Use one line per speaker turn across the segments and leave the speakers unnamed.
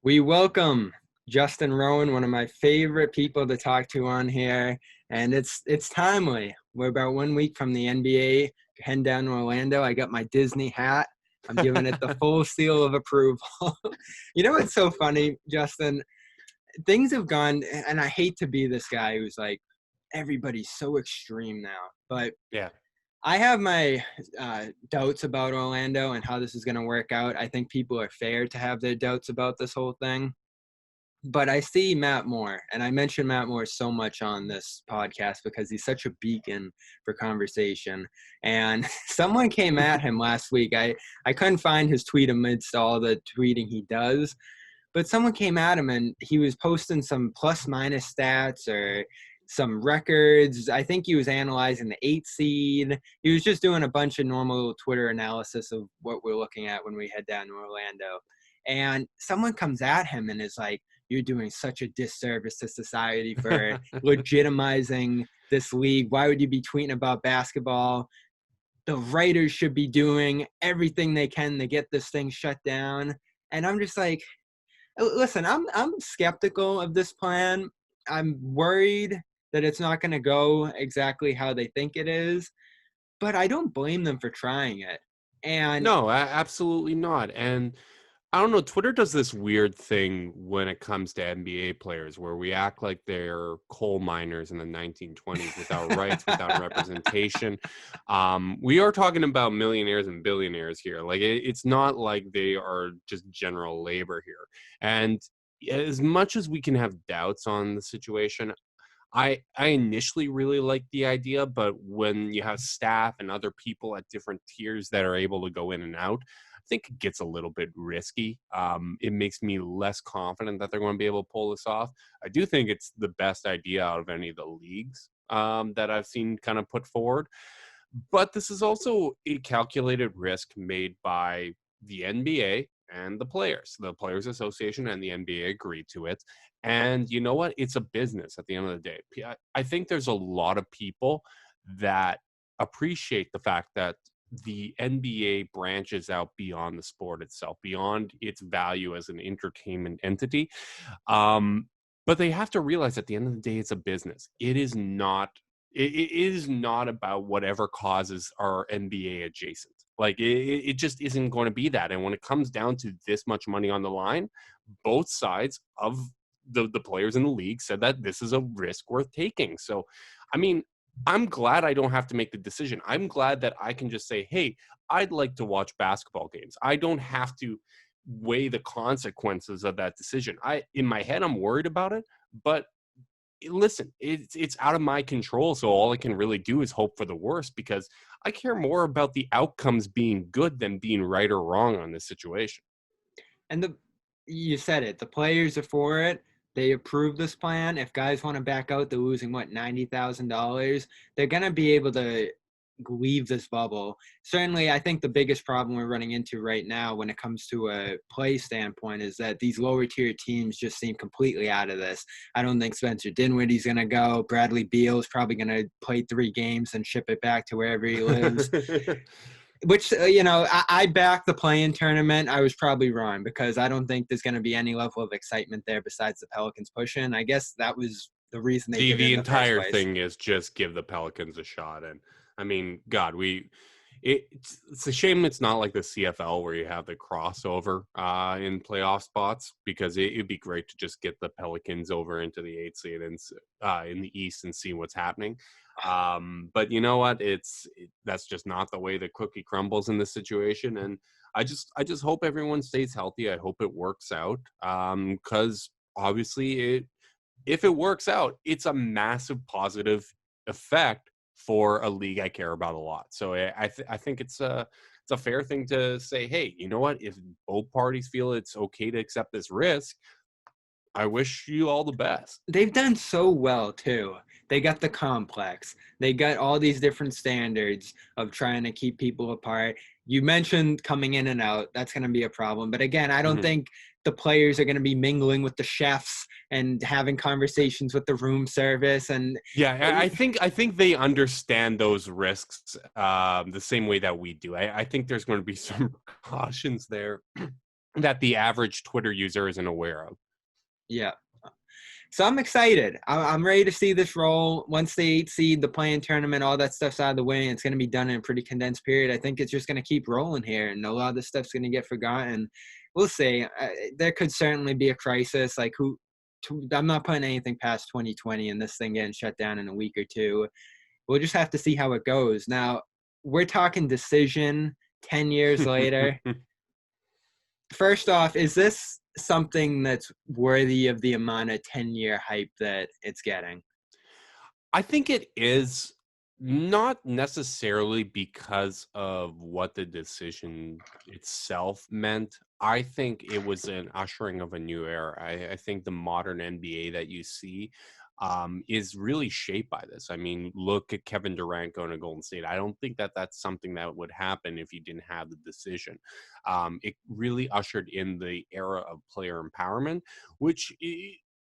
We welcome Justin Rowan, one of my favorite people to talk to on here, and it's timely. We're about 1 week from the NBA heading down to Orlando. I got my Disney hat. I'm giving it the full seal of approval. You know what's so funny, Justin? Things have gone, and I hate to be this guy who's like, everybody's so extreme now, but
Yeah.
I have my doubts about Orlando and how this is going to work out. I think people are fair to have their doubts about this whole thing. But I see Matt Moore, and I mention Matt Moore so much on this podcast because he's such a beacon for conversation. And someone came at him last week. I couldn't find his tweet amidst all the tweeting he does, but someone came at him and he was posting some plus minus stats or some records. I think he was analyzing the 8 seed. He was just doing a bunch of normal Twitter analysis of what we're looking at when we head down to Orlando. And someone comes at him and is like, "You're doing such a disservice to society for legitimizing this league. Why would you be tweeting about basketball? The writers should be doing everything they can to get this thing shut down." And I'm just like, listen, I'm skeptical of this plan. I'm worried that it's not going to go exactly how they think it is, but I don't blame them for trying it. And
No, absolutely not. And I don't know, Twitter does this weird thing when it comes to NBA players where we act like they're coal miners in the 1920s without rights, without representation. We are talking about millionaires and billionaires here. Like it's not like they are just general labor here. And as much as we can have doubts on the situation, I initially really liked the idea, but when you have staff and other people at different tiers that are able to go in and out, I think it gets a little bit risky. It makes me less confident that they're going to be able to pull this off. I do think it's the best idea out of any of the leagues that I've seen kind of put forward. But this is also a calculated risk made by the NBA and the Players. The Players Association and the NBA agreed to it. And you know what? It's a business at the end of the day. I think there's a lot of people that appreciate the fact that the NBA branches out beyond the sport itself, beyond its value as an entertainment entity. Um, but they have to realize at the end of the day, it's a business. It is not about whatever causes are NBA adjacent. Like it just isn't going to be that. And when it comes down to this much money on the line, both sides of the players in the league said that this is a risk worth taking. So, I mean, I'm glad I don't have to make the decision. I'm glad that I can just say, hey, I'd like to watch basketball games. I don't have to weigh the consequences of that decision. In my head, I'm worried about it, but listen, it's out of my control. So all I can really do is hope for the worst because I care more about the outcomes being good than being right or wrong on this situation.
and you said it. The players are for it. They approve this plan. If guys want to back out, they're losing what, $90,000. They're gonna be able to leave this bubble. Certainly, I think the biggest problem we're running into right now when it comes to a play standpoint is that these lower tier teams just seem completely out of this. I don't think Spencer Dinwiddie's going to go. Bradley Beal's probably going to play 3 games and ship it back to wherever he lives. Which, I backed the play-in tournament. I was probably wrong because I don't think there's going to be any level of excitement there besides the Pelicans pushing. I guess that was the reason they did it
The
in the first
entire
place.
thing is just give the Pelicans a shot. And I mean, God, it's a shame it's not like the CFL where you have the crossover in playoff spots because it'd be great to just get the Pelicans over into the 8th seed and in the East and see what's happening. But you know what? That's just not the way the cookie crumbles in this situation. And I just hope everyone stays healthy. I hope it works out because obviously if it works out, it's a massive positive effect for a league I care about a lot. So I think it's a fair thing to say, hey, you know what? If both parties feel it's okay to accept this risk, I wish you all the best.
They've done so well too. They got the complex. They got all these different standards of trying to keep people apart. You mentioned coming in and out. That's going to be a problem. But again, I don't
Mhm.
think the players are going to be mingling with the chefs and having conversations with the room service. And
Yeah, I think they understand those risks the same way that we do. I think there's going to be some precautions there that the average Twitter user isn't aware of.
Yeah. So I'm excited. I'm ready to see this roll. Once the 8 seed, the play-in tournament, all that stuff's out of the way, and it's going to be done in a pretty condensed period. I think it's just going to keep rolling here, and a lot of this stuff's going to get forgotten. We'll see. There could certainly be a crisis. Like I'm not putting anything past 2020 and this thing getting shut down in a week or two. We'll just have to see how it goes. Now, we're talking decision 10 years later. First off, is this something that's worthy of the amount of 10-year hype that it's getting?
I think it is, not necessarily because of what the decision itself meant. I think it was an ushering of a new era. I think the modern NBA that you see is really shaped by this. I mean, look at Kevin Durant going to Golden State. I don't think that that's something that would happen if you didn't have the decision. It really ushered in the era of player empowerment, which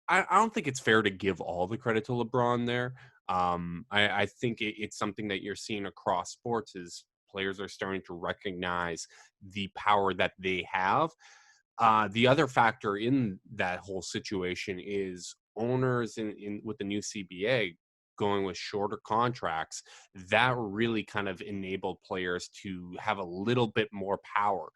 I don't think it's fair to give all the credit to LeBron there. I think it's something that you're seeing across sports is players are starting to recognize the power that they have. The other factor in that whole situation is owners in with the new CBA going with shorter contracts that really kind of enabled players to have a little bit more power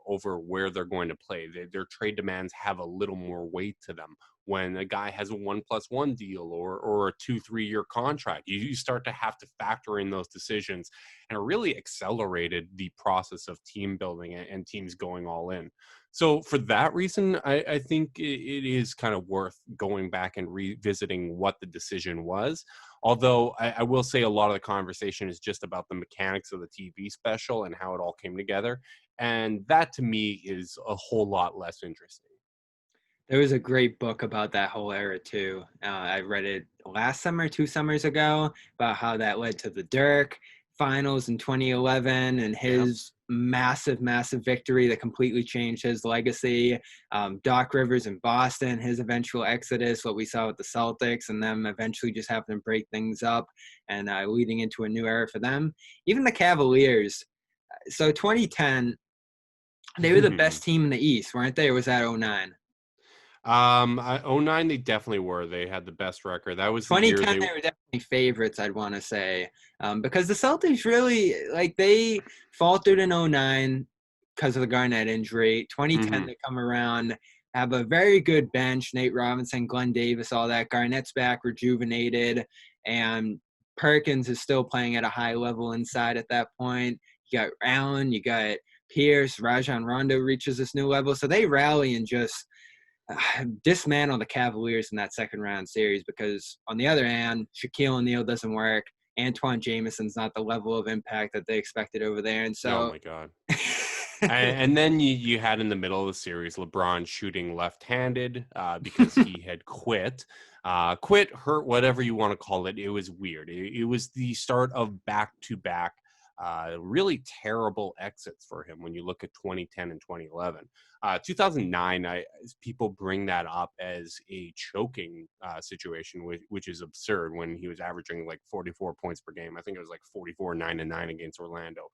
over where they're going to play. Their trade demands have a little more weight to them. When a guy has a 1+1 deal or a 2-3 year contract, you start to have to factor in those decisions, and it really accelerated the process of team building and teams going all in. So for that reason, I think it is kind of worth going back and revisiting what the decision was. Although I will say a lot of the conversation is just about the mechanics of the TV special and how it all came together. And that to me is a whole lot less interesting.
There was a great book about that whole era too. I read it last summer, 2 summers ago, about how that led to the Dirk finals in 2011 and
Yeah.
his massive, massive victory that completely changed his legacy. Doc Rivers in Boston, his eventual exodus, what we saw with the Celtics, and them eventually just having to break things up and leading into a new era for them. Even the Cavaliers. So 2010, they were the best team in the East, weren't they? Or was that '09?
'09 they definitely were. They had the best record. That was the year
2010,
they.
they were definitely favorites, I'd want to say, because the Celtics really, like, they faltered in '09 because of the Garnett injury. 2010,
Mhm.
they come around, have a very good bench, Nate Robinson, Glenn Davis, all that. Garnett's back, rejuvenated, and Perkins is still playing at a high level inside at that point. You got Allen, you got Pierce, Rajon Rondo reaches this new level. So they rally and just dismantle the Cavaliers in that second round series because on the other hand, Shaquille O'Neal doesn't work. Antoine Jameson's not the level of impact that they expected over there. And
Oh
so
my god. And then you had in the middle of the series LeBron shooting left-handed because he had quit. Quit, hurt, whatever you want to call it. It was weird. It was the start of back-to-back really terrible exits for him when you look at 2010 and 2011. 2009, people bring that up as a choking situation, which is absurd when he was averaging like 44 points per game. I think it was like 44, 9-9 against Orlando.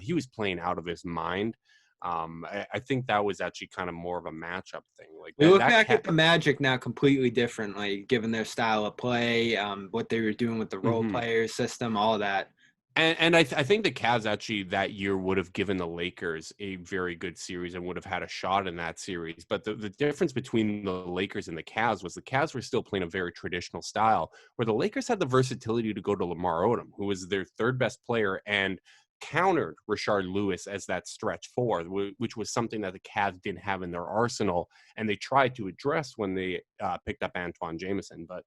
He was playing out of his mind. I think that was actually kind of more of a matchup thing. Like
we look
that
back
cat.
at the Magic now completely differently, given their style of play, what they were doing with the role
Mhm.
player system, all that.
And I think the Cavs actually that year would have given the Lakers a very good series and would have had a shot in that series. But the difference between the Lakers and the Cavs was the Cavs were still playing a very traditional style, where the Lakers had the versatility to go to Lamar Odom, who was their third best player, and countered Rashard Lewis as that stretch four, which was something that the Cavs didn't have in their arsenal, and they tried to address when they picked up Antoine Jameson. But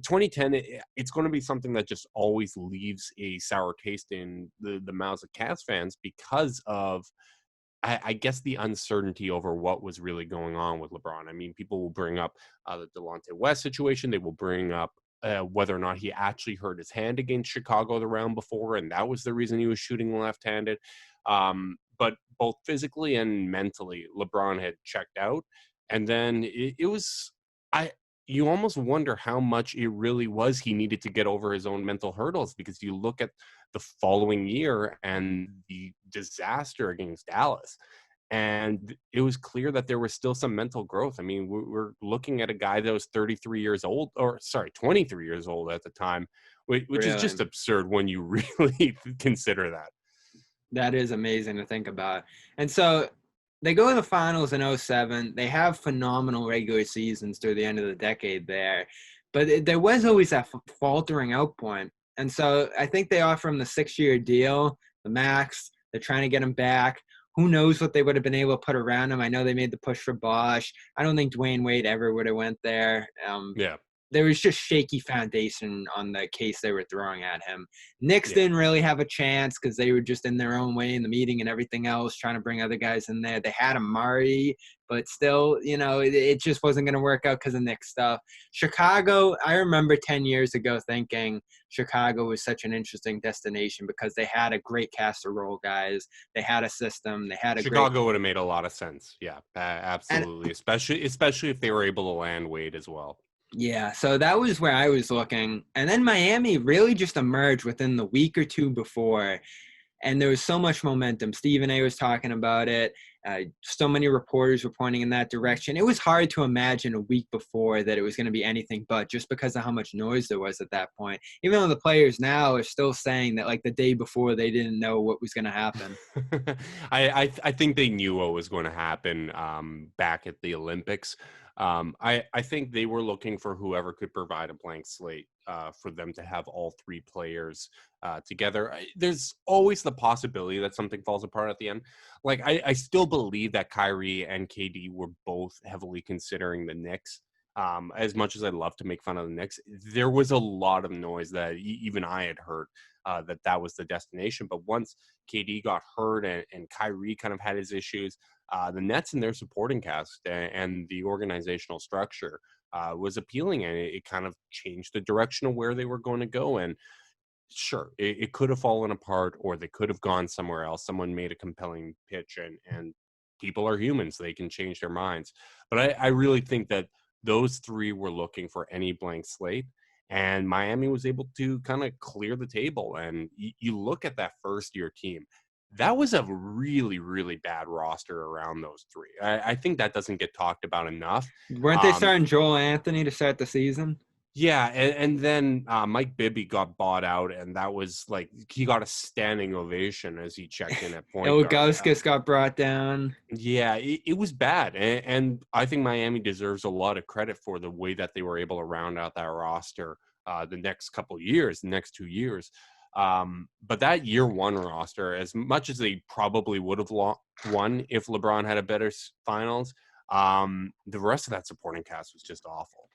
2010, it's going to be something that just always leaves a sour taste in the mouths of Cavs fans because of, I guess, the uncertainty over what was really going on with LeBron. I mean, people will bring up the Delonte West situation. They will bring up whether or not he actually hurt his hand against Chicago the round before, and that was the reason he was shooting left-handed. But both physically and mentally, LeBron had checked out, and then it was I. You almost wonder how much it really was he needed to get over his own mental hurdles, because you look at the following year and the disaster against Dallas. And it was clear that there was still some mental growth. I mean, we're looking at a guy that was 33 years old, or sorry, 23 years old at the time, which is
Really.
just absurd when you really consider that.
That is amazing to think about. And so they go to the finals in '07. They have phenomenal regular seasons through the end of the decade there. But there was always that faltering out point. And so I think they offer him the 6-year deal, the max. They're trying to get him back. Who knows what they would have been able to put around him? I know they made the push for Bosch. I don't think Dwayne Wade ever would have went there.
Yeah.
There was just shaky foundation on the case they were throwing at him. Knicks
Yeah.
didn't really have a chance because they were just in their own way in the meeting and everything else, trying to bring other guys in there. They had Amari, but still, it just wasn't going to work out because of Knicks stuff. Chicago, I remember 10 years ago thinking Chicago was such an interesting destination because they had a great cast of role guys. They had a system. They had a great
Chicago would have made a lot of sense. Yeah,
and
absolutely. Especially if they were able to land Wade as well.
yeah, so that was where I was looking. And then Miami really just emerged within the week or two before. And there was so much momentum. Stephen A was talking about it. So many reporters were pointing in that direction. It was hard to imagine a week before that it was going to be anything but, just because of how much noise there was at that point. Even though the players now are still saying that, like, the day before they didn't know what was going to happen.
I think they knew what was going to happen back at the Olympics. I think they were looking for whoever could provide a blank slate for them to have all three players together. There's always the possibility that something falls apart at the end. Like, I still believe that Kyrie and KD were both heavily considering the Knicks. As much as I'd love to make fun of the Knicks, there was a lot of noise that even I had heard that was the destination. But once KD got hurt and Kyrie kind of had his issues, the Nets and their supporting cast and the organizational structure was appealing, and it kind of changed the direction of where they were going to go. And sure, it could have fallen apart, or they could have gone somewhere else. Someone made a compelling pitch, and people are humans; they can change their minds. But I really think that those three were looking for any blank slate. And Miami was able to kind of clear the table. And you look at that first year team, that was a really, really bad roster around those three. I think that doesn't get talked about enough.
Weren't they starting Joel Anthony to start the season?
Yeah, and then Mike Bibby got bought out, and that was like he got a standing ovation as he checked in at point guard.
Ilgauskas got brought down.
Yeah, it was bad, and I think Miami deserves a lot of credit for the way that they were able to round out that roster the next couple of years, the next 2 years. But that year one roster, as much as they probably would have won if LeBron had a better finals, the rest of that supporting cast was just awful.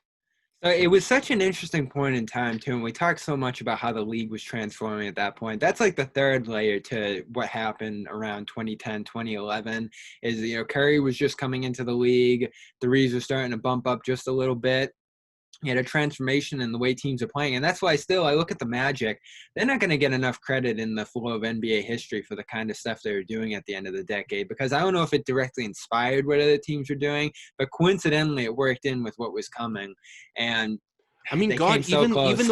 So it was such an interesting point in time, too, and we talked so much about how the league was transforming at that point. That's like the third layer to what happened around 2010, 2011, is, Curry was just coming into the league. Threes were starting to bump up just a little bit. You had a transformation in the way teams are playing. And that's why I look at the Magic. They're not going to get enough credit in the flow of NBA history for the kind of stuff they were doing at the end of the decade, because I don't know if it directly inspired what other teams were doing, but coincidentally it worked in with what was coming. And
I mean,
they
God,
came so close.
even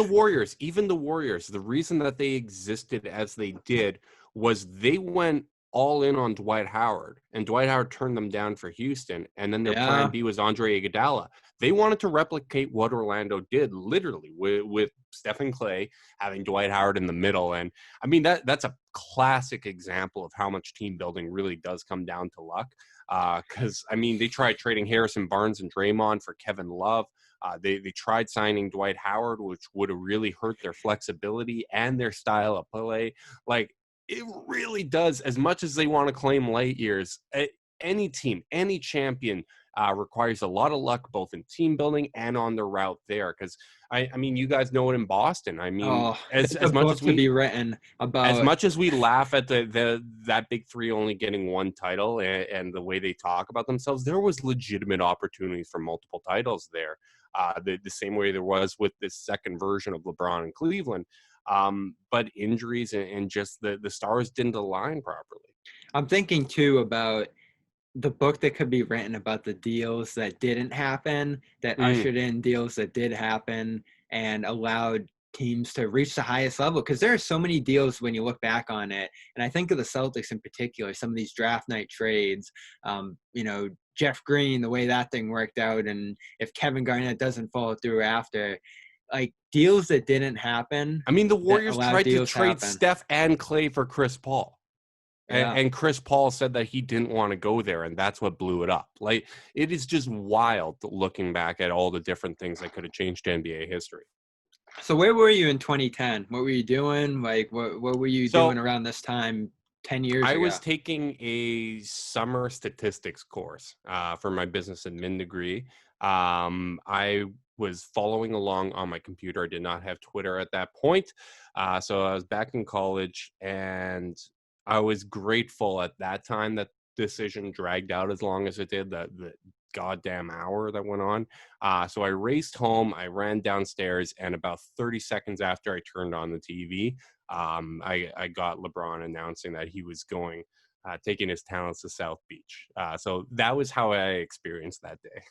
the Warriors, the reason that they existed as they did was they went all in on Dwight Howard, and Dwight Howard turned them down for Houston, and then their plan B was Andre Iguodala. They wanted to replicate what Orlando did, literally, with Stephen Clay having Dwight Howard in the middle. And I mean, that's a classic example of how much team building really does come down to luck. Because, I mean, they tried trading Harrison Barnes and Draymond for Kevin Love. They tried signing Dwight Howard, which would have really hurt their flexibility and their style of play. Like, it really does, as much as they want to claim light years, any team, any champion requires a lot of luck, both in team building and on the route there. Because I mean, you guys know it in Boston. I mean, as much as
be written about,
as much as we laugh at that big three only getting one title and the way they talk about themselves, there was legitimate opportunities for multiple titles there. The same way there was with this second version of LeBron in Cleveland. But injuries and just the stars didn't align properly.
I'm thinking too about the book that could be written about the deals that didn't happen, that ushered in deals that did happen and allowed teams to reach the highest level, because there are so many deals when you look back on it. And I think of the Celtics in particular, some of these draft night trades, Jeff Green, the way that thing worked out, and if Kevin Garnett doesn't follow through after, like deals that didn't happen.
I mean, the
That
Warriors
allowed
tried to
deals
trade
happen.
Steph and Clay for Chris Paul.
Yeah.
And Chris Paul said that he didn't want to go there, and that's what blew it up. Like, it is just wild looking back at all the different things that could have changed NBA history.
So where were you in 2010? What were you doing? Like, what were you doing around this time 10 years
I
ago?
was taking a summer statistics course for my business admin degree. I was following along on my computer. I did not have Twitter at that point. So I was back in college, and I was grateful at that time that decision dragged out as long as it did, the goddamn hour that went on. So I raced home, I ran downstairs, and about 30 seconds after I turned on the TV, I got LeBron announcing that he was going, taking his talents to South Beach. So that was how I experienced that day.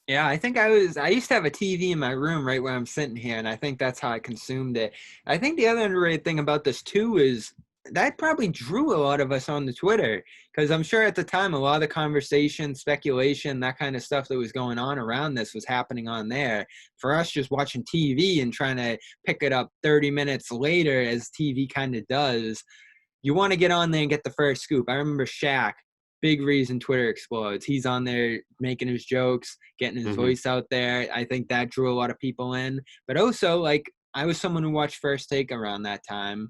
Yeah, I think I used to have a TV in my room right where I'm sitting here, and I think that's how I consumed it. I think the other underrated thing about this too is that probably drew a lot of us on the Twitter, because I'm sure at the time a lot of the conversation, speculation, that kind of stuff that was going on around this was happening on there. For us just watching TV and trying to pick it up 30 minutes later, as TV kind of does, you want to get on there and get the first scoop. I remember Shaq, big reason Twitter explodes. He's on there making his jokes, getting his voice out there. I think that drew a lot of people in. But also, like, I was someone who watched First Take around that time,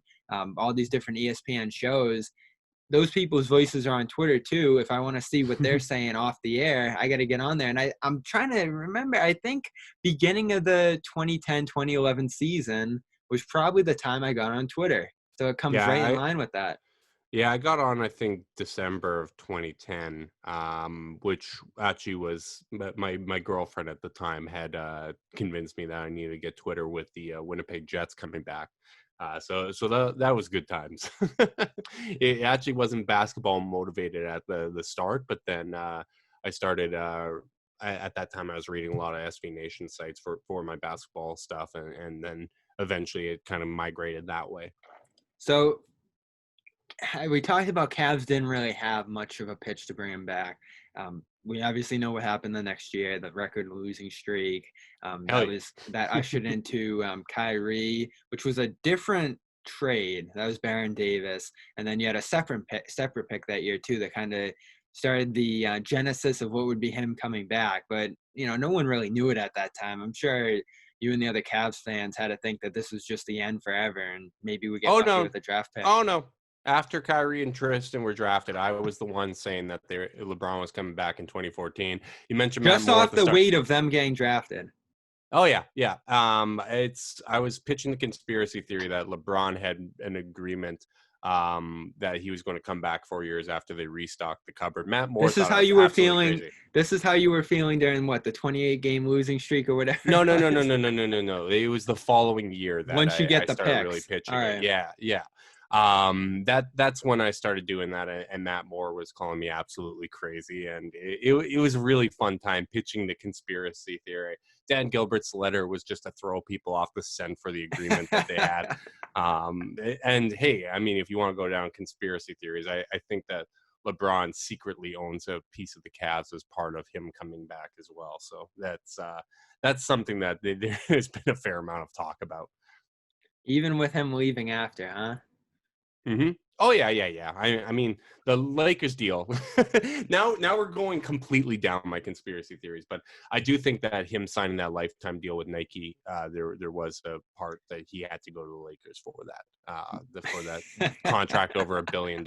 all these different ESPN shows. Those people's voices are on Twitter too. If I want to see what they're saying off the air, I got to get on there. And I'm trying to remember, I think beginning of the 2010-2011 season was probably the time I got on Twitter. So it comes right in line with that.
Yeah, I got on, I think, December of 2010, which actually was my girlfriend at the time had convinced me that I needed to get Twitter with the Winnipeg Jets coming back. So that was good times. It actually wasn't basketball motivated at the start, but then I started at that time I was reading a lot of SB Nation sites for my basketball stuff, and then eventually it kind of migrated that way.
So we talked about Cavs didn't really have much of a pitch to bring him back. We obviously know what happened the next year, the record losing streak. That ushered into Kyrie, which was a different trade. That was Baron Davis. And then you had a separate pick that year too that kind of started the genesis of what would be him coming back. But, no one really knew it at that time. I'm sure you and the other Cavs fans had to think that this was just the end forever, and maybe we get lucky with the draft pick.
Oh, no. After Kyrie and Tristan were drafted, I was the one saying that LeBron was coming back in 2014. You mentioned
just off the weight of them getting drafted.
Oh yeah. I was pitching the conspiracy theory that LeBron had an agreement that he was going to come back 4 years after they restocked the cupboard. Matt Moore.
This is how you were feeling. Crazy. This is how you were feeling during the 28 game losing streak or whatever.
No. It was the following year that
once you get the
started
picks.
Really pitching.
All right.
It. Yeah. That's when I started doing that, and Matt Moore was calling me absolutely crazy, and it was a really fun time pitching the conspiracy theory. Dan Gilbert's letter was just to throw people off the scent for the agreement that they had. And hey, I mean, if you want to go down conspiracy theories, I think that LeBron secretly owns a piece of the Cavs as part of him coming back as well. So that's something that there's been a fair amount of talk about.
Even with him leaving after, huh?
Mm-hmm. Oh yeah. I mean, the Lakers deal. Now we're going completely down my conspiracy theories, but I do think that him signing that lifetime deal with Nike, there was a part that he had to go to the Lakers for that contract over $1 billion.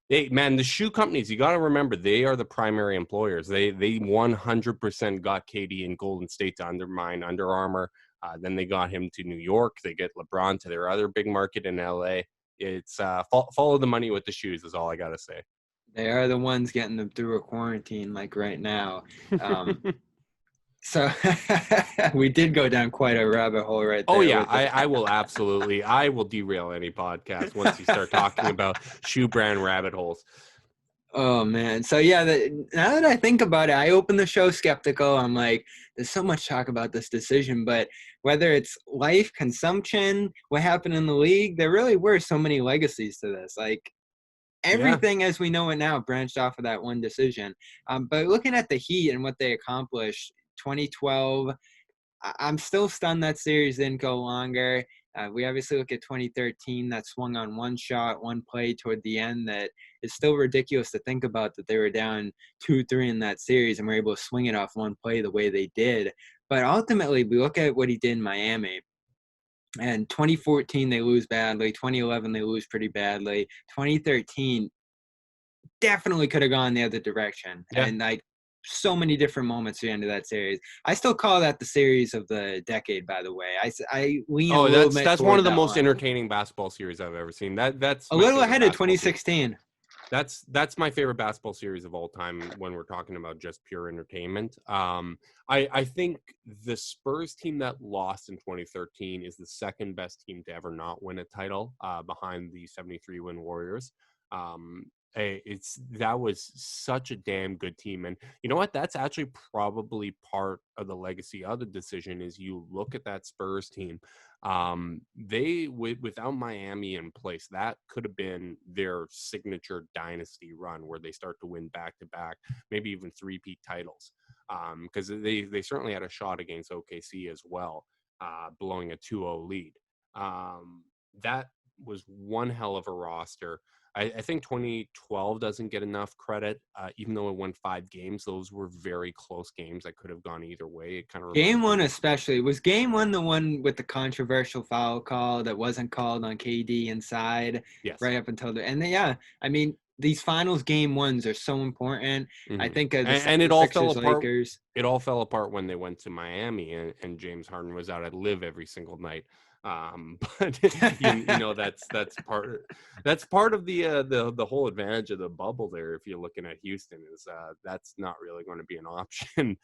Hey man, the shoe companies, you got to remember, they are the primary employers. They 100% got KD in Golden State to undermine Under Armour. Then they got him to New York. They get LeBron to their other big market in LA. It's follow the money with the shoes is all I gotta say.
They are the ones getting them through a quarantine like right now. So we did go down quite a rabbit hole right there.
Oh yeah, I will absolutely. I will derail any podcast once you start talking about shoe brand rabbit holes.
Oh man. So yeah, now that I think about it, I opened the show skeptical. I'm like, there's so much talk about this decision, but whether it's life, consumption, what happened in the league, there really were so many legacies to this. Like
Yeah.
everything as we know it now branched off of that one decision. But looking at the Heat and what they accomplished, 2012, I'm still stunned that series didn't go longer. We obviously look at 2013 that swung on one shot, one play toward the end that is still ridiculous to think about that they were down 2-3 in that series and were able to swing it off one play the way they did. But ultimately, we look at what he did in Miami. And 2014, they lose badly. 2011, they lose pretty badly. 2013, definitely could have gone the other direction.
Yeah.
And like so many different moments at the end of that series. I still call that the series of the decade, by the way. I lean a
Oh,
little
that's
bit
that's one
toward
of the
that
most
one.
entertaining basketball series I've ever seen. That's
A
my
little
favorite
ahead of
basketball series.
2016.
That's my favorite basketball series of all time when we're talking about just pure entertainment. I think the Spurs team that lost in 2013 is the second best team to ever not win a title, behind the 73 win Warriors. That was such a damn good team, and you know what? That's actually probably part of the legacy of the decision. Is you look at that Spurs team, without Miami in place, that could have been their signature dynasty run where they start to win back to back, maybe even three-peat titles. Because they certainly had a shot against OKC as well, blowing a 2-0 lead. That was one hell of a roster. I think 2012 doesn't get enough credit, even though it won 5 games. Those were very close games that could have gone either way. It kind of
Game
reminds
one,
me.
especially, was game one the one with the controversial foul call that wasn't called on KD inside
Yes.
right up until the end? Yeah, I mean, these finals game ones are so important. I
Mhm.
think of
And it
the
all fell
Sixers
apart.
Lakers.
It all fell apart when they went to Miami, and James Harden was out at live every single night. But you know that's part of the whole advantage of the bubble there. If you're looking at Houston, is that's not really going to be an option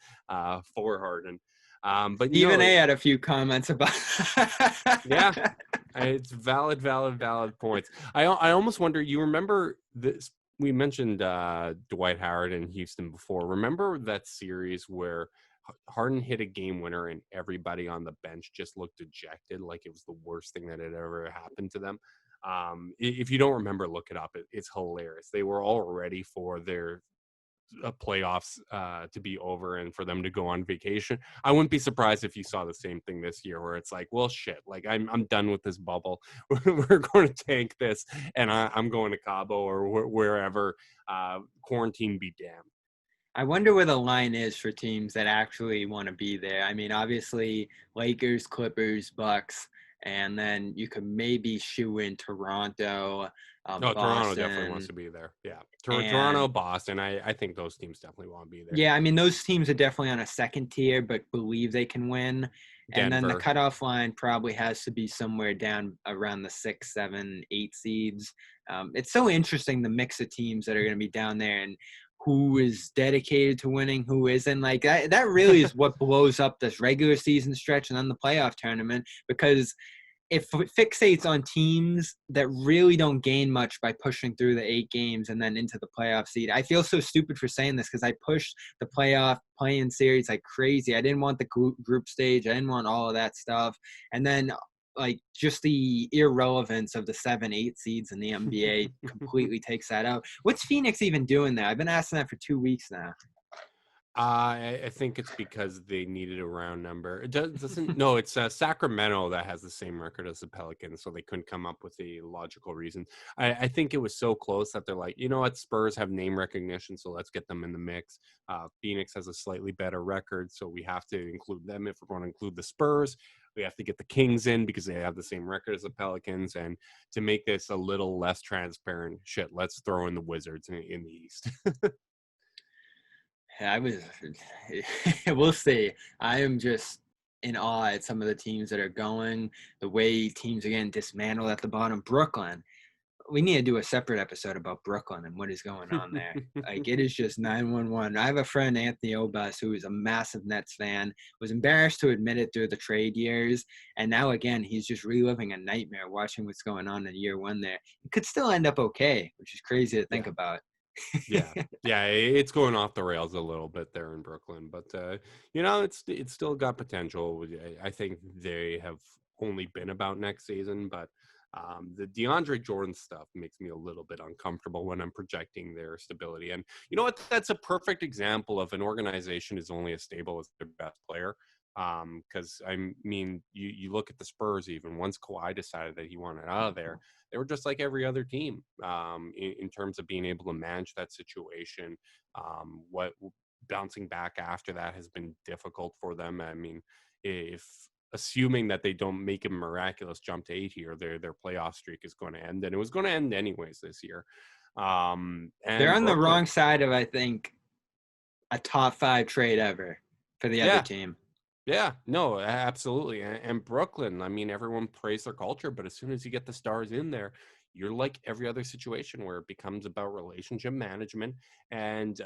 for Harden. But you
Stephen
know,
A had a few comments about.
yeah, it's valid points. I almost wonder. You remember this? We mentioned Dwight Howard in Houston before. Remember that series where Harden hit a game winner and everybody on the bench just looked dejected, like it was the worst thing that had ever happened to them. If you don't remember, look it up. It's hilarious. They were all ready for their playoffs to be over and for them to go on vacation. I wouldn't be surprised if you saw the same thing this year, where it's like, well, shit, like I'm done with this bubble. We're going to tank this, and I'm going to Cabo or wherever. Quarantine be damned.
I wonder where the line is for teams that actually want to be there. I mean, obviously, Lakers, Clippers, Bucks, and then you could maybe shoe in Toronto,
No, Toronto definitely wants
Boston,
to be there. Yeah, Toronto,
and
Boston. I think those teams definitely want to be there.
yeah, I mean, those teams are definitely on a second tier, but believe they can win. And then the
Denver.
cutoff line probably has to be somewhere down around the 6, 7, 8 seeds. It's so interesting the mix of teams that are going to be down there and who is dedicated to winning, who isn't. Like that really is what blows up this regular season stretch and then the playoff tournament because it fixates on teams that really don't gain much by pushing through the 8 games and then into the playoff seed. I feel so stupid for saying this because I pushed the playoff playing series like crazy. I didn't want the group stage. I didn't want all of that stuff. And then like just the irrelevance of the 7, 8 seeds in the NBA completely takes that out. What's Phoenix even doing there? I've been asking that for 2 weeks now.
I think it's because they needed a round number. It doesn't. No, it's Sacramento that has the same record as the Pelicans, so they couldn't come up with a logical reason. I think it was so close that they're like, you know what, Spurs have name recognition, so let's get them in the mix. Phoenix has a slightly better record, so we have to include them. If we're going to include the Spurs, we have to get the Kings in because they have the same record as the Pelicans. And to make this a little less transparent, shit, let's throw in the Wizards in the East.
I was, we'll see. I am just in awe at some of the teams that are going, the way teams are getting dismantled at the bottom. Brooklyn, we need to do a separate episode about Brooklyn and what is going on there. Like it is just 911. I have a friend, Anthony Obas, who is a massive Nets fan, was embarrassed to admit it through the trade years. And now again, he's just reliving a nightmare watching what's going on in year one there. It could still end up okay, which is crazy to think
Yeah.
about.
Yeah, yeah, it's going off the rails a little bit there in Brooklyn, but it's still got potential. I think they have only been about next season, but the DeAndre Jordan stuff makes me a little bit uncomfortable when I'm projecting their stability. And you know what? That's a perfect example of an organization is only as stable as their best player. Because I mean, you look at the Spurs. Even once Kawhi decided that he wanted out of there, they were just like every other team in terms of being able to manage that situation. What bouncing back after that has been difficult for them. I mean, if assuming that they don't make a miraculous jump to 8 here, their playoff streak is going to end, and it was going to end anyways this year.
They're
And
on the
Brooklyn,
wrong side of, I think, a top 5 trade ever for the other
yeah,
team.
yeah, no, absolutely. And Brooklyn, I mean, everyone praised their culture, but as soon as you get the stars in there, you're like every other situation where it becomes about relationship management and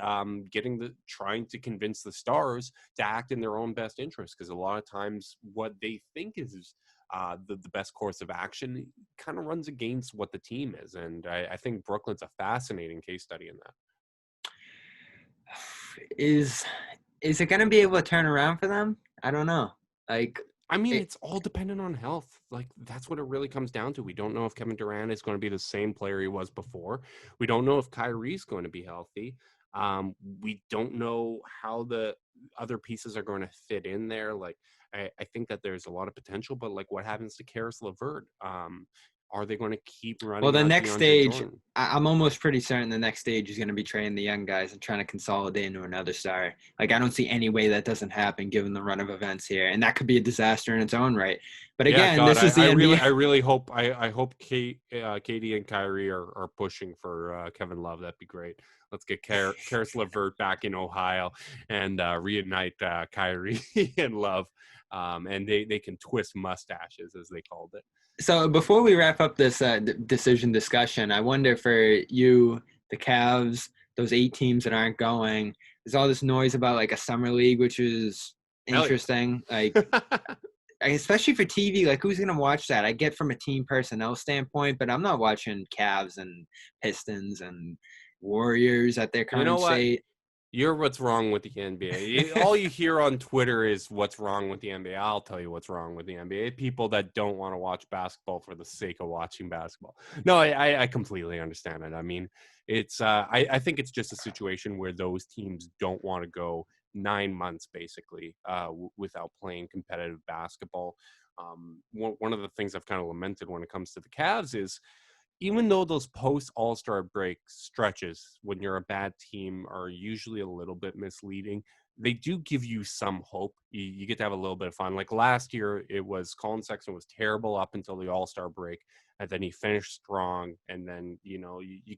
trying to convince the stars to act in their own best interest. Because a lot of times, what they think is the best course of action kind of runs against what the team is. And I think Brooklyn's a fascinating case study in that.
Is it going to be able to turn around for them? I don't know. Like,
I mean,
it,
it's all dependent on health. Like, that's what it really comes down to. We don't know if Kevin Durant is going to be the same player he was before. We don't know if Kyrie's going to be healthy. We don't know how the other pieces are going to fit in there. Like, I think that there's a lot of potential, but like, what happens to Karis LeVert? Are they going to keep
well,
running
the
out
next
DeAndre
stage,
Jordan?
I'm almost pretty certain the next stage is going to be trading the young guys and trying to consolidate into another star. Like, I don't see any way that doesn't happen given the run of events here, and that could be a disaster in its own right. But
Yeah,
again,
God,
this is the
I
NBA.
really hope I hope Katie and Kyrie are pushing for Kevin Love. That'd be great. Let's get Karis LeVert back in Ohio and reunite Kyrie and Love, and they can twist mustaches as they called it.
So before we wrap up this decision discussion, I wonder for you, the Cavs, those 8 teams that aren't going. There's all this noise about like a summer league, which is
Hell
interesting. Like,
yeah.
especially for TV, like who's gonna watch that? I get from a team personnel standpoint, but I'm not watching Cavs and Pistons and Warriors at their
You know
current
what?
state.
You're what's wrong with the NBA. All you hear on Twitter is what's wrong with the NBA. I'll tell you what's wrong with the NBA. People that don't want to watch basketball for the sake of watching basketball. No, I completely understand it. I mean, it's I think it's just a situation where those teams don't want to go 9 months basically without playing competitive basketball. One of the things I've kind of lamented when it comes to the Cavs is even though those post All-Star break stretches when you're a bad team are usually a little bit misleading, they do give you some hope. You get to have a little bit of fun. Like last year, it was Colin Sexton was terrible up until the All-Star break, and then he finished strong, and then you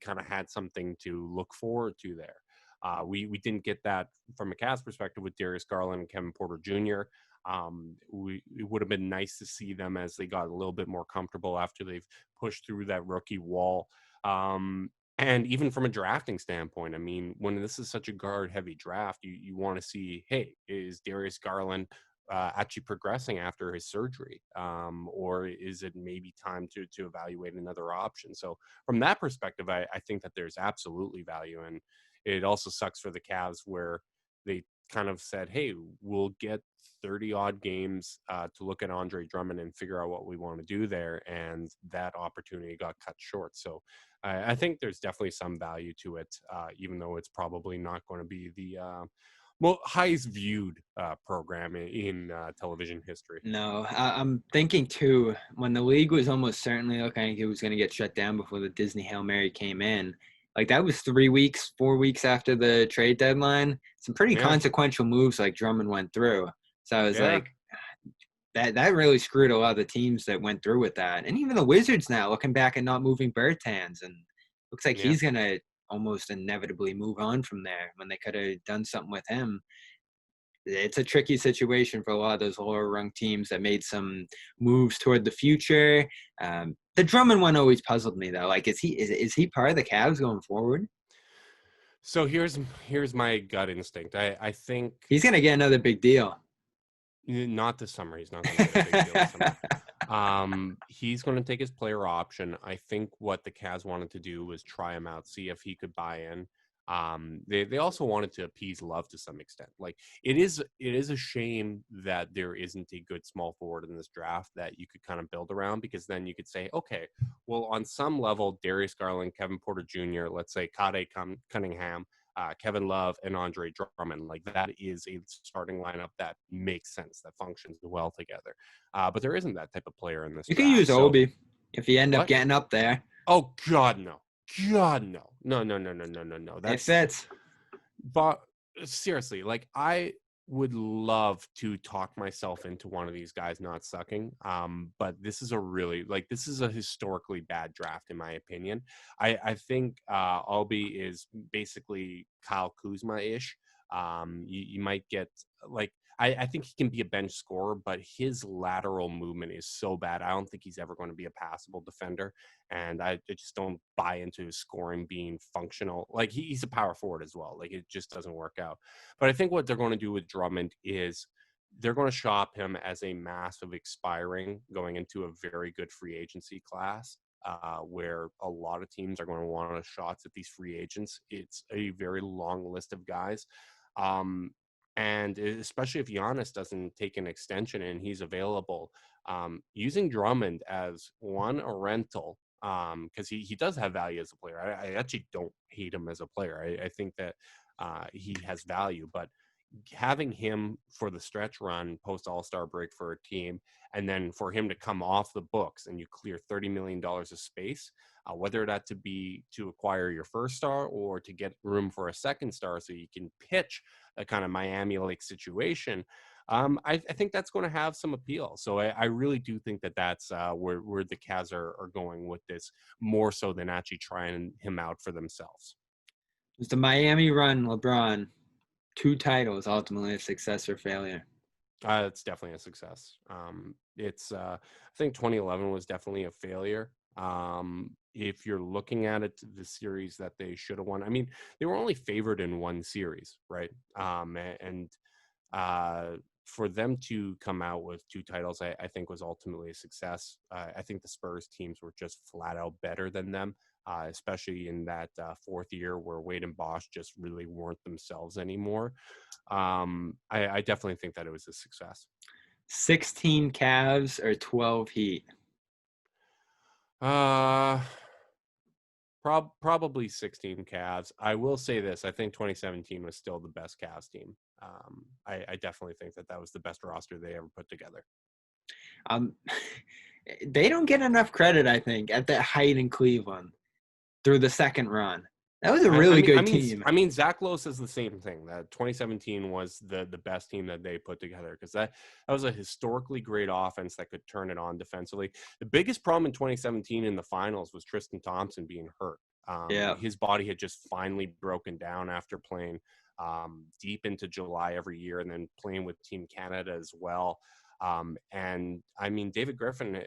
kind of had something to look forward to there. We didn't get that from a Cavs perspective with Darius Garland and Kevin Porter Jr. It would have been nice to see them as they got a little bit more comfortable after they've pushed through that rookie wall. And even from a drafting standpoint, I mean, when this is such a guard heavy draft, you want to see, hey, is Darius Garland actually progressing after his surgery? Or is it maybe time to evaluate another option? So from that perspective, I think that there's absolutely value. And it also sucks for the Cavs where they kind of said, hey, we'll get 30 odd games to look at Andre Drummond and figure out what we want to do there. And that opportunity got cut short. So I think there's definitely some value to it, even though it's probably not going to be the highest viewed program in television history.
No, I'm thinking too, when the league was almost certainly looking like it was going to get shut down before the Disney Hail Mary came in, like that was 3 weeks, 4 weeks after the trade deadline. Some pretty
Yeah.
consequential moves like Drummond went through. So I was
Yeah.
like, that really screwed a lot of the teams that went through with that. And even the Wizards now looking back and not moving Bertans, and looks like
Yeah.
he's going to almost inevitably move on from there when they could have done something with him. It's a tricky situation for a lot of those lower rung teams that made some moves toward the future. The Drummond one always puzzled me though. Like, is he part of the Cavs going forward?
So here's my gut instinct. I think
He's gonna get another big deal.
not this summer. He's not going to get a big deal this summer. He's going to take his player option. I think what the Cavs wanted to do was try him out, see if he could buy in. They also wanted to appease Love to some extent. Like it is a shame that there isn't a good small forward in this draft that you could kind of build around, because then you could say, okay, well, on some level, Darius Garland, Kevin Porter Jr., let's say Kade Cunningham, Kevin Love, and Andre Drummond, like that is a starting lineup that makes sense, that functions well together. But there isn't that type of player in this
You can
draft.
use
So
Obi if you end up
what?
getting up there.
Oh God, no. God, no. No.
It
That's
fits.
but seriously, like I would love to talk myself into one of these guys not sucking. But this is a historically bad draft in my opinion. I think Albi is basically Kyle Kuzma-ish. You might get like I think he can be a bench scorer, but his lateral movement is so bad. I don't think he's ever going to be a passable defender. And I just don't buy into his scoring being functional. Like he's a power forward as well. Like it just doesn't work out. But I think what they're going to do with Drummond is they're going to shop him as a massive expiring going into a very good free agency class. Where a lot of teams are going to want shots at these free agents. It's a very long list of guys. And especially if Giannis doesn't take an extension and he's available, using Drummond as a rental, because he does have value as a player. I actually don't hate him as a player. I think that he has value, but having him for the stretch run post All-Star break for a team, and then for him to come off the books and you clear $30 million of space, whether that to be to acquire your first star or to get room for a second star so you can pitch a kind of Miami-like situation, I think that's going to have some appeal. So I really do think that that's where the Cavs are going with this, more so than actually trying him out for themselves.
Does the Miami run LeBron 2 titles ultimately a success or failure?
It's definitely a success. I think 2011 was definitely a failure. If you're looking at it, the series that they should have won, I mean, they were only favored in one series, right? And for them to come out with 2 titles, I think was ultimately a success. I think the Spurs teams were just flat out better than them, especially in that 4th year where Wade and Bosch just really weren't themselves anymore. I definitely think that it was a success.
16 Cavs or 12 Heat?
Probably 16 Cavs. I will say this: I think 2017 was still the best Cavs team. I definitely think that was the best roster they ever put together.
They don't get enough credit, I think, at that height in Cleveland through the second run. That was a really good team.
I mean, Zach Lowe says the same thing, that 2017 was the best team that they put together, because that was a historically great offense that could turn it on defensively. The biggest problem in 2017 in the finals was Tristan Thompson being hurt. His body had just finally broken down after playing deep into July every year and then playing with Team Canada as well. And I mean, David Griffin,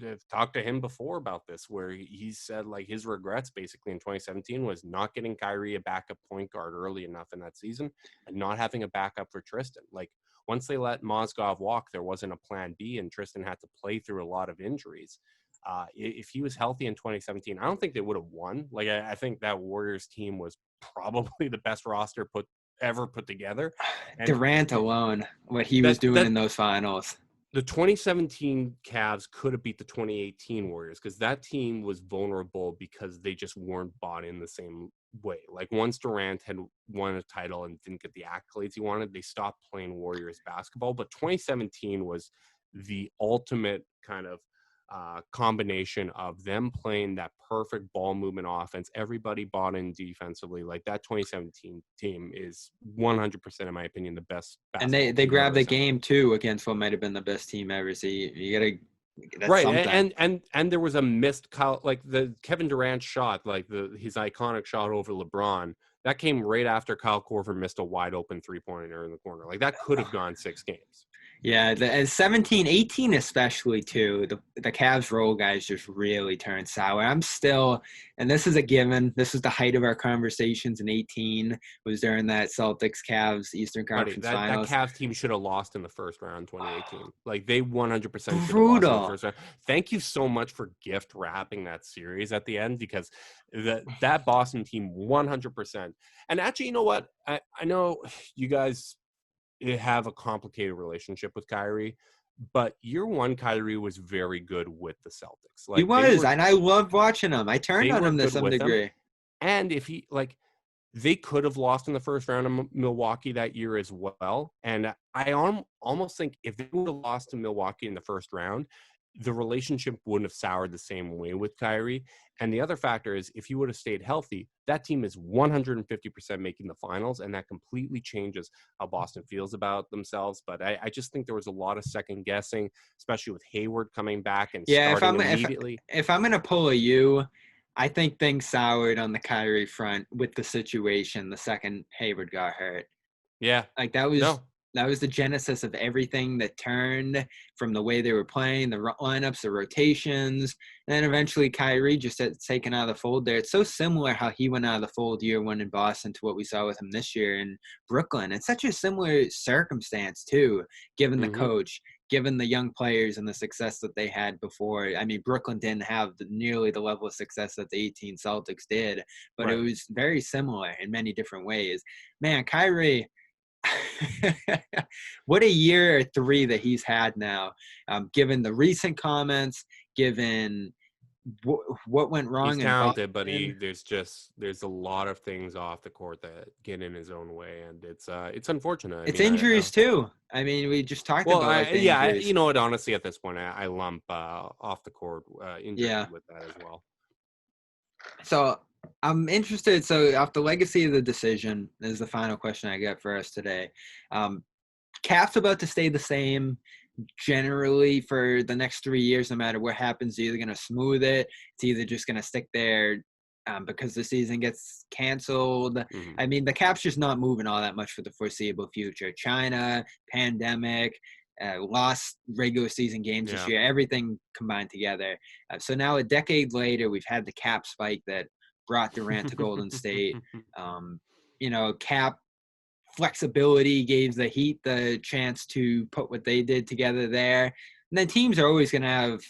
I've talked to him before about this, where he said like his regrets basically in 2017 was not getting Kyrie a backup point guard early enough in that season and not having a backup for Tristan. Like once they let Mozgov walk, there wasn't a plan B and Tristan had to play through a lot of injuries. If he was healthy in 2017, I don't think they would have won. Like I think that Warriors team was probably the best roster ever put together. And
Durant alone, what he was doing in those finals.
The 2017 Cavs could have beat the 2018 Warriors because that team was vulnerable because they just weren't bought in the same way. Like once Durant had won a title and didn't get the accolades he wanted, they stopped playing Warriors basketball. But 2017 was the ultimate kind of combination of them playing that perfect ball movement offense. Everybody bought in defensively. Like that 2017 team is 100%, in my opinion, the best.
And they grabbed the game too against what might have been the best team ever. So you gotta. That's
right,
something.
and there was a missed like the Kevin Durant shot, like his iconic shot over LeBron. That came right after Kyle Korver missed a wide open 3-pointer in the corner. Like that could have gone 6 games.
Yeah, the 17, 18 especially too. The Cavs role guys just really turned sour. I'm still, and this is a given. This was the height of our conversations in 18. Was during that Celtics Cavs Eastern
Buddy,
Conference
that
Finals.
Cavs team should have lost in the first round, 2018. Like they 100% should have lost in the
Brutal.
first round. Thank you so much for gift wrapping that series at the end because that Boston team 100%. And actually, you know what? I know you guys have a complicated relationship with Kyrie, but year one, Kyrie was very good with the Celtics.
He
Like
was, and I loved watching him. I turned
they
on
were
him to
good
some
with him.
degree.
And if he like they could have lost in the first round of Milwaukee that year as well. And I almost think if they would have lost to Milwaukee in the first round, the relationship wouldn't have soured the same way with Kyrie. And the other factor is if he would have stayed healthy, that team is 150% making the finals, and that completely changes how Boston feels about themselves. But I just think there was a lot of second guessing, especially with Hayward coming back and
Yeah,
starting immediately.
if I'm gonna pull a U, I think things soured on the Kyrie front with the situation the second Hayward got hurt.
Yeah.
Like
No.
that was the genesis of everything that turned from the way they were playing, the lineups, the rotations, and then eventually Kyrie just gets taken out of the fold there. It's so similar how he went out of the fold year one in Boston to what we saw with him this year in Brooklyn. It's such a similar circumstance too, given the
Mm-hmm.
coach, given the young players and the success that they had before. I mean, Brooklyn didn't have nearly the level of success that the 18 Celtics did, but it
Right.
was very similar in many different ways. Man, Kyrie, what a year or three that he's had now, given the recent comments, given what went
He's
wrong in
talented, but
Boston.
there's a lot of things off the court that get in his own way, and it's unfortunate. I
It's
mean,
injuries too. I mean, we just talked
well,
about like the
you
injuries.
know what? Honestly, at this point, I lump off the court injuries
Yeah.
with that as well.
So I'm interested. So off the legacy of the decision is the final question I get for us today. Cap's about to stay the same generally for the next 3 years, no matter what happens. They're either going to smooth it, it's either just going to stick there because the season gets canceled.
Hmm.
I mean, the Caps just not moving all that much for the foreseeable future. China, pandemic, lost regular season games this
Yeah.
year, everything combined together. So now a decade later, we've had the Cap spike that brought Durant to Golden State. Um, Cap flexibility gave the Heat the chance to put what they did together there. And then teams are always going to have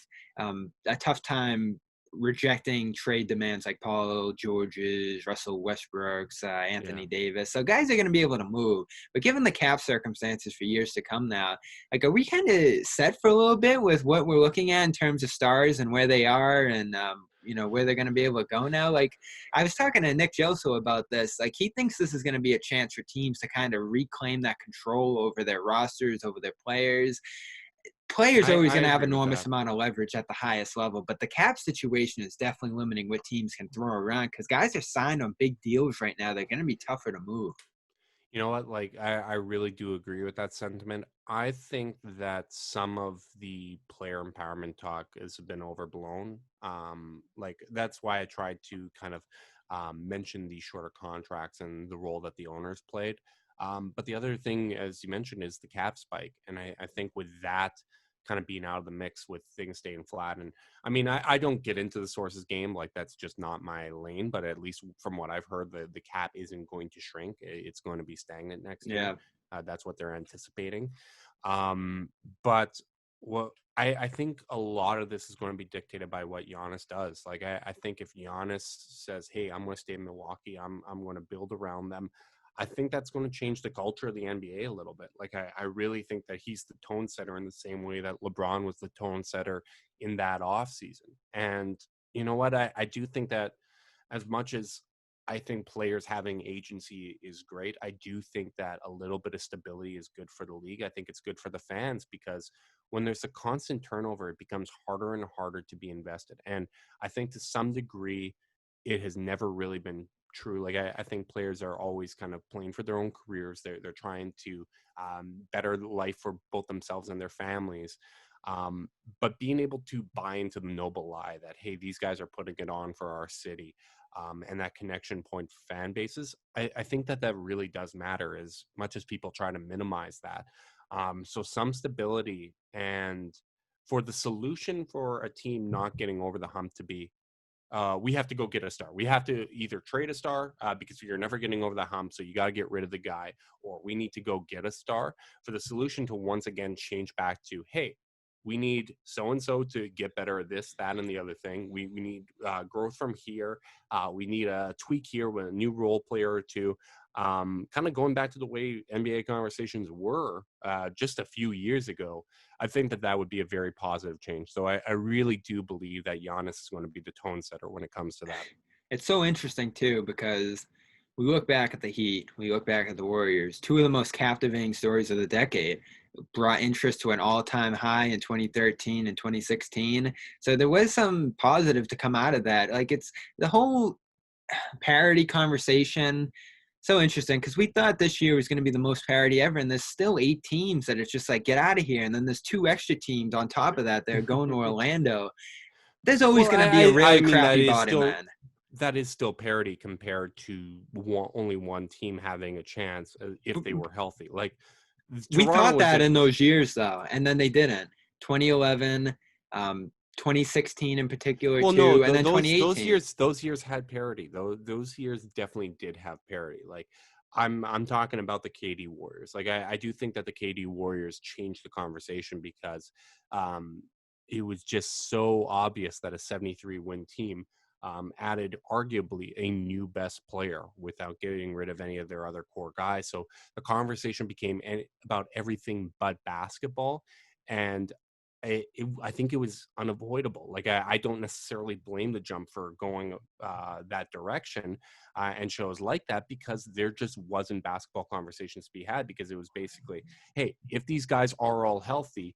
a tough time rejecting trade demands like Paul George's, Russell Westbrook's,
Yeah.
Anthony Davis. So guys are going to be able to move. But given the cap circumstances for years to come now, like, are we kind of set for a little bit with what we're looking at in terms of stars and where they are and, where they're going to be able to go now? Like, I was talking to Nick Joso about this. Like, he thinks this is going to be a chance for teams to kind of reclaim that control over their rosters, over their players. Players are always
I
going to have
agree with
enormous
that.
amount of leverage at the highest level, but the cap situation is definitely limiting what teams can throw around because guys are signed on big deals right now. They're going to be tougher to move.
You know what? Like, I really do agree with that sentiment. I think that some of the player empowerment talk has been overblown. Like, that's why I tried to kind of mention the shorter contracts and the role that the owners played. But the other thing, as you mentioned, is the cap spike. And I think with that kind of being out of the mix with things staying flat. And I mean, I don't get into the sources game. Like, that's just not my lane. But at least from what I've heard, the cap isn't going to shrink. It's going to be stagnant next year.
Yeah.
That's what they're anticipating. But what I think a lot of this is going to be dictated by what Giannis does. Like, I think if Giannis says, "Hey, I'm going to stay in Milwaukee. I'm going to build around them," I think that's going to change the culture of the NBA a little bit. Like, I really think that he's the tone setter in the same way that LeBron was the tone setter in that off season. And you know what? I do think that as much as I think players having agency is great, I do think that a little bit of stability is good for the league. I think it's good for the fans because when there's a constant turnover, it becomes harder and harder to be invested. And I think to some degree, it has never really been true. Like, I think players are always kind of playing for their own careers. They're trying to better life for both themselves and their families. But being able to buy into the noble lie that, hey, these guys are putting it on for our city, and that connection point fan bases, I think that really does matter as much as people try to minimize that. So some stability, and for the solution for a team not getting over the hump to be, we have to go get a star. We have to either trade a star because you're never getting over the hump, so you got to get rid of the guy, or we need to go get a star. For the solution to once again change back to, hey, we need so and so to get better at this, that, and the other thing. We need growth from here. We need a tweak here with a new role player or two. Kind of going back to the way NBA conversations were just a few years ago, I think that that would be a very positive change. So I really do believe that Giannis is going to be the tone setter when it comes to that.
It's so interesting too because we look back at the Heat, we look back at the Warriors, two of the most captivating stories of the decade. Brought interest to an all-time high in 2013 and 2016. So there was some positive to come out of that. Like it's the whole parity conversation. So interesting because we thought this year was going to be the most parity ever, and there's still 8 teams that it's just like get out of here, and then there's 2 extra teams on top of that that are going to Orlando. There's always
Well,
going to be a
I
really
mean
crappy bottom end.
that is still parity compared to only one team having a chance if they were healthy. Like
We
Toronto
thought
was
that
it.
in those years, though, and then they didn't. 2011, 2016 in particular,
Well, no,
too, and then
those
2018.
years had parity. Those years definitely did have parity. Like I'm talking about the KD Warriors. Like I do think that the KD Warriors changed the conversation because um, it was just so obvious that a 73 win team added arguably a new best player without getting rid of any of their other core guys. So the conversation became about everything but basketball, and I think it was unavoidable. Like I don't necessarily blame the jump for going that direction and shows like that, because there just wasn't basketball conversations to be had, because it was basically, hey, if these guys are all healthy,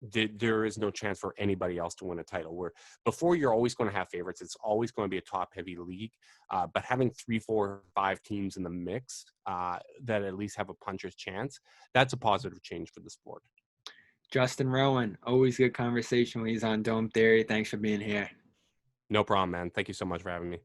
there is no chance for anybody else to win a title. Where before, you're always going to have favorites. It's always going to be a top heavy league, but having 3, 4, 5 teams in the mix that at least have a puncher's chance, that's a positive change for the sport.
Justin Rowan, always good conversation when he's on Dome Theory. Thanks for being here.
No problem, man. Thank you so much for having me.